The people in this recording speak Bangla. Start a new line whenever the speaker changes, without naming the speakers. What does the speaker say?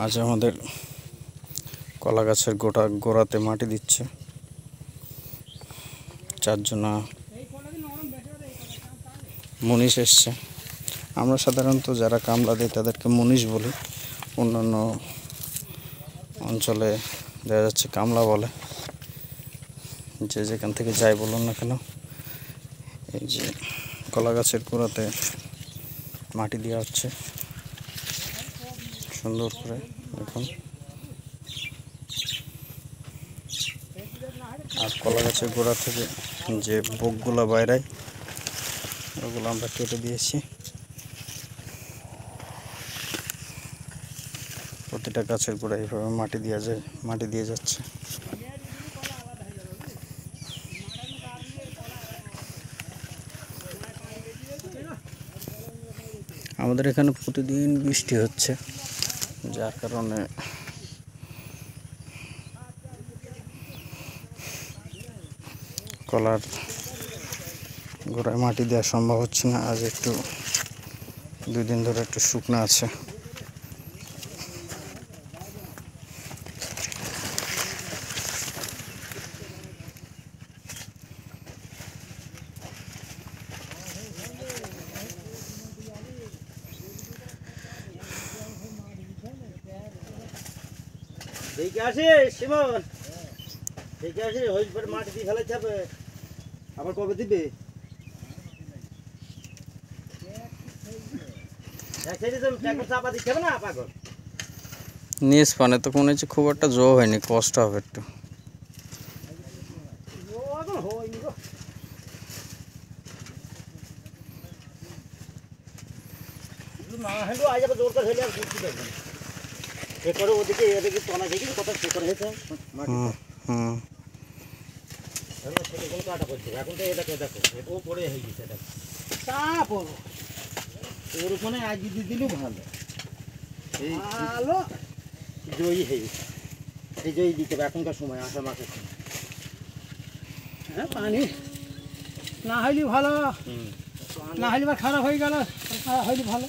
আজ আমাদের কলা গাছের গোড়াতে মাটি দিচ্ছে। চারজনা মুনিশ এসছে। আমরা সাধারণত যারা কামলা দিই তাদেরকে মুনিশ বলি, অন্যান্য অঞ্চলে দেখা যাচ্ছে কামলা বলে। যে যেখান থেকে যাই বলুন না কেন, এই যে কলা গাছের গোড়াতে মাটি দেওয়া হচ্ছে সুন্দর করে। দেখুন, আর কলা গাছের গোড়া থেকে যে বোকগুলো বাইরায় ওগুলো আমরা কেটে দিয়েছি। প্রতিটা গাছের গোড়ায় এইভাবে মাটি দিয়ে যাচ্ছে। আমাদের এখানে প্রতিদিন বৃষ্টি হচ্ছে, যার কারণে কলার গোড়ায় মাটি দেওয়া সম্ভব হচ্ছে না। আজ একটু 2 দিন ধরে একটু শুকনো আছে।
দেখে আসি শিমন, দেখে আসি হইল পরে মাটি দিয়ে ফেলাইতে হবে। আবার কবে দিবে? চাপা দিচ্ছে না পাগল।
নিজ পানে তো মনে হচ্ছে খুব একটা জো হয়নি, কষ্ট হবে একটু।
না হ্যাঁ আজ আবার জোর করে হইলে আর বুঝতে পারবে না। এরপরে ওদিকে এদিকে টনা দেখি কত শুকর হয়েছে মাটি। কাটা পড়ছে এখন তো এটাকে দেখো, এটাও পড়ে হয়ে গেছে। এটা চাপ হলো ওর উপরে আজ দিলেও ভালো। এই ভালো জয়ী হয়ে গেছে। এই জয়ী দিতে হবে এখনকার সময়, আষাঢ় মাসের সময়। হ্যাঁ পানি না হইলে ভালো, না হইলে খারাপ হয়ে গেল, হইলে ভালো।